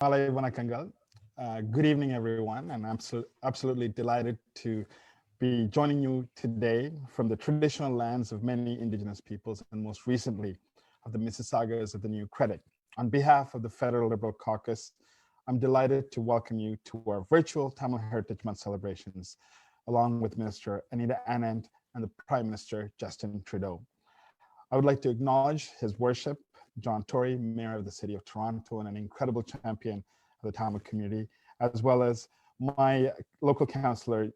Malay Wanakangal. Good evening, everyone, and I'm absolutely delighted to be joining you today from the traditional lands of many Indigenous peoples, and most recently of the Mississaugas of the New Credit. On behalf of the Federal Liberal Caucus, I'm delighted to welcome you to our virtual Tamil Heritage Month celebrations, along with Minister Anita Anand and the Prime Minister Justin Trudeau. I would like to acknowledge His Worship, John Tory, Mayor of the City of Toronto and an incredible champion of the Tamil community, as well as my local councillor,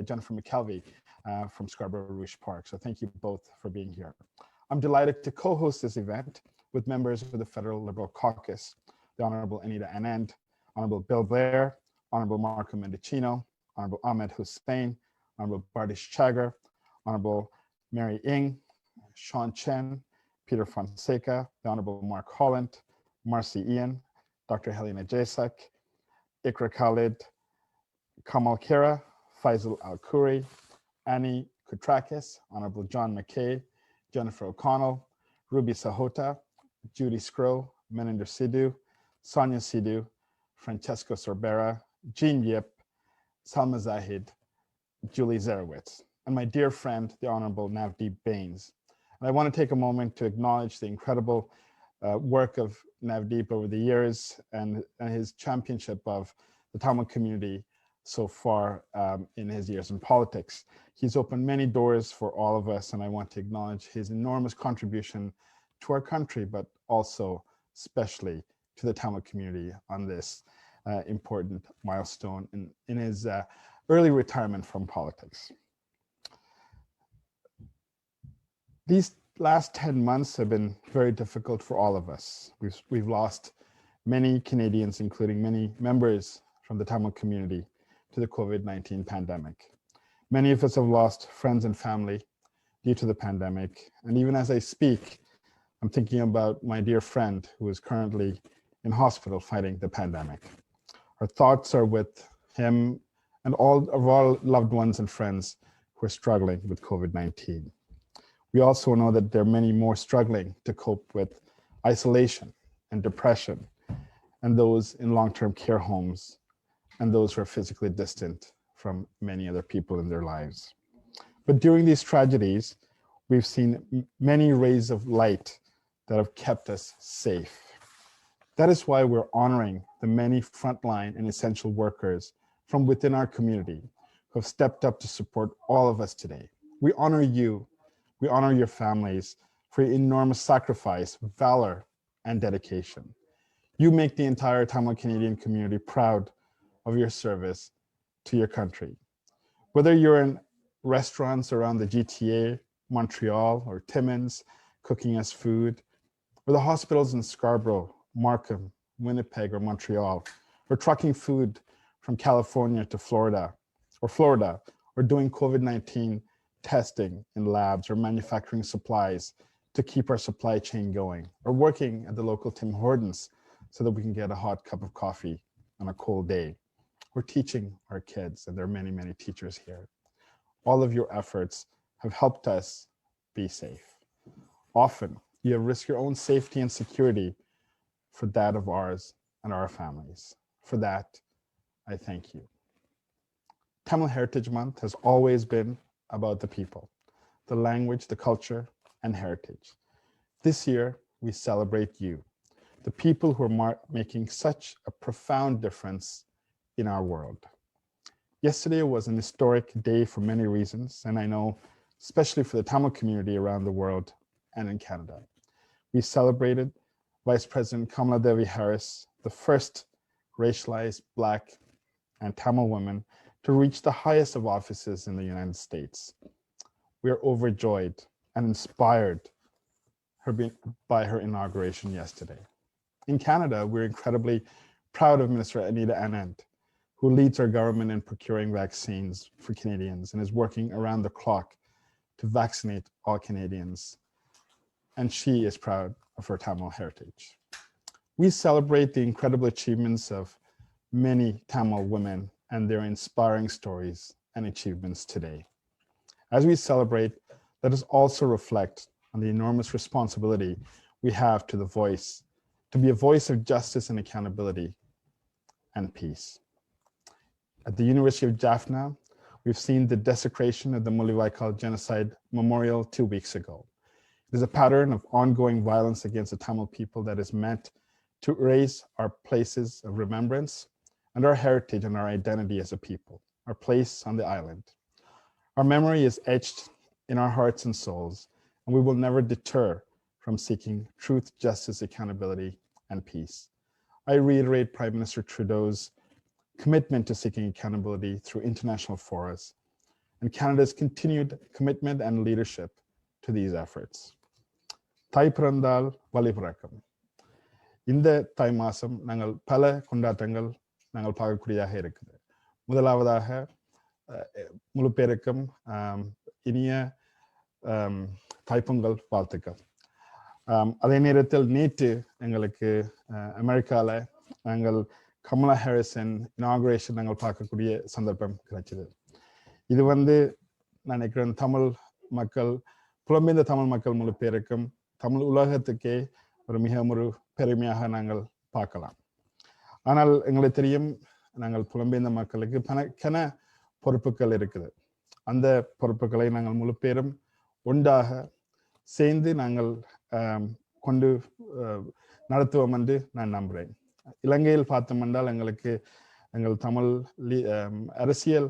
Jennifer McKelvey from Scarborough Rouge Park. So thank you both for being here. I'm delighted to co-host this event with members of the Federal Liberal Caucus, the Honorable Anita Anand, Honorable Bill Blair, Honorable Marco Mendicino, Honorable Ahmed Hussain, Honorable Bardish Chagger, Honorable Mary Ng, Sean Chen, Peter Fonseca, the Honorable Mark Holland, Marcy Ian, Dr. Helena Jasak, Ikra Khalid, Kamal Kira, Faisal Al-Khoury, Annie Koutrakis, Honorable John McKay, Jennifer O'Connell, Ruby Sahota, Judy Scrow, Meninder Sidhu, Sonia Sidhu, Francesco Sorbera, Jean Yip, Salma Zahid, Julie Zarowitz, and my dear friend, the Honorable Navdeep Bains. And I want to take a moment to acknowledge the incredible work of Navdeep over the years and his championship of the Tamil community so far in his years in politics. He's opened many doors for all of us, and I want to acknowledge his enormous contribution to our country, but also especially to the Tamil community on this important milestone in his early retirement from politics. These last 10 months have been very difficult for all of us. We've lost many Canadians, including many members from the Tamil community, to the COVID-19 pandemic. Many of us have lost friends and family due to the pandemic. And even as I speak, I'm thinking about my dear friend who is currently in hospital fighting the pandemic. Our thoughts are with him and all of our loved ones and friends who are struggling with COVID-19. We also know that there are many more struggling to cope with isolation and depression, and those in long-term care homes, and those who are physically distant from many other people in their lives. But during these tragedies, we've seen many rays of light that have kept us safe. That is why we're honoring the many frontline and essential workers from within our community who have stepped up to support all of us today. We honor you. We honor your families for your enormous sacrifice, valor, and dedication. You make the entire Tamil Canadian community proud of your service to your country. Whether you're in restaurants around the GTA, Montreal, or Timmins, cooking us food, or the hospitals in Scarborough, Markham, Winnipeg, or Montreal, or trucking food from California to Florida, or doing COVID-19 testing in labs or manufacturing supplies to keep our supply chain going, or working at the local Tim Hortons so that we can get a hot cup of coffee on a cold day. We're teaching our kids, and there are many, many teachers here. All of your efforts have helped us be safe. Often, you have risked your own safety and security for that of ours and our families. For that, I thank you. Tamil Heritage Month has always been about the people, the language, the culture, and heritage. This year, we celebrate you, the people who are making such a profound difference in our world. Yesterday was an historic day for many reasons, and I know especially for the Tamil community around the world and in Canada. We celebrated Vice President Kamala Devi Harris, the first racialized Black and Tamil woman to reach the highest of offices in the United States. We are overjoyed and inspired by her inauguration yesterday. In Canada, we're incredibly proud of Minister Anita Anand, who leads our government in procuring vaccines for Canadians and is working around the clock to vaccinate all Canadians. And she is proud of her Tamil heritage. We celebrate the incredible achievements of many Tamil women and their inspiring stories and achievements today. As we celebrate, let us also reflect on the enormous responsibility we have to be a voice of justice and accountability and peace. At the University of Jaffna, we've seen the desecration of the Mullawaikal genocide memorial 2 weeks ago. It is a pattern of ongoing violence against the Tamil people that is meant to erase our places of remembrance and our heritage and our identity as a people, our place on the island. Our memory is etched in our hearts and souls, and we will never deter from seeking truth, justice, accountability, and peace. I reiterate Prime Minister Trudeau's commitment to seeking accountability through international forums and Canada's continued commitment and leadership to these efforts. Thai Pirandal Valipurakam. இந்த தை மாதம் நாங்கள் பல கொண்டாட்டங்கள் நாங்கள் பார்க்கக்கூடியதாக இருக்குது. முதலாவதாக முழு பேருக்கும் இனிய தைப்பொங்கல் வாழ்த்துக்கள். அதே நேரத்தில் நேற்று எங்களுக்கு அமெரிக்காவில் நாங்கள் கமலா ஹாரிஸின் இனாகுரேஷன் நாங்கள் பார்க்கக்கூடிய சந்தர்ப்பம் கிடைச்சது. இது நான் நினைக்கிறேன் தமிழ் மக்கள், புலம்பெயர்ந்த தமிழ் மக்கள் முழு பேருக்கும், தமிழ் உலகத்துக்கே மிக ஒரு பெருமையாக நாங்கள் பார்க்கலாம். ஆனால் எங்களுக்கு தெரியும், நாங்கள் புலம்பெயர்ந்த மக்களுக்கு பல பொறுப்புகள் இருக்குது. அந்த பொறுப்புகளை நாங்கள் முழு பேரும் ஒன்றாக சேர்ந்து நாங்கள் கொண்டு நடத்துவோம் என்று நான் நம்புகிறேன். இலங்கையில் பார்த்தோம் என்றால் எங்கள் தமிழ் அரசியல்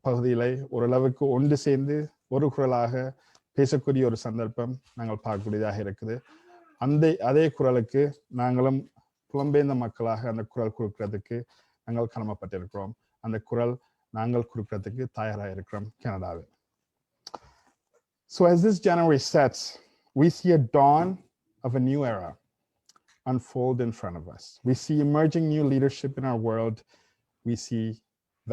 பகுதியில் ஓரளவுக்கு ஒன்று சேர்ந்து ஒரு குரலாக பேசக்கூடிய ஒரு சந்தர்ப்பம் நாங்கள் பார்க்கக்கூடியதாக இருக்குது. அதே குரலுக்கு நாங்களும் புலம்பெயர்ந்த மக்களாக அந்த குரல் கொடுக்கறதுக்கு நாங்கள் கடமைப்பட்டிருக்கிறோம். அந்த குரல் நாங்கள் கொடுக்கறதுக்கு தயாராக இருக்கிறோம் கனடாவில். So as this January sets, we see a dawn of a new era unfold in front of us. We see emerging new leadership in our world. We see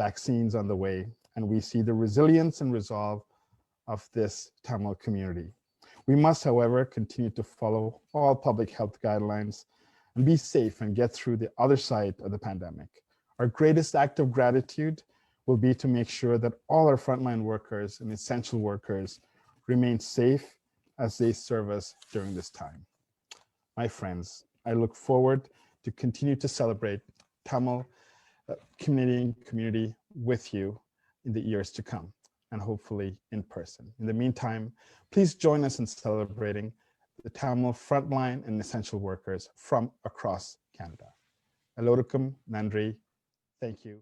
vaccines on the way, and we see the resilience and resolve of this Tamil community. We must, however, continue to follow all public health guidelines and be safe and get through the other side of the pandemic. Our greatest act of gratitude will be to make sure that all our frontline workers and essential workers remain safe as they serve us during this time. My friends, I look forward to continue to celebrate Tamil community with you in the years to come, and hopefully in person. In the meantime, please join us in celebrating the Tamil frontline and essential workers from across Canada. Elorukum Nandri. Thank you.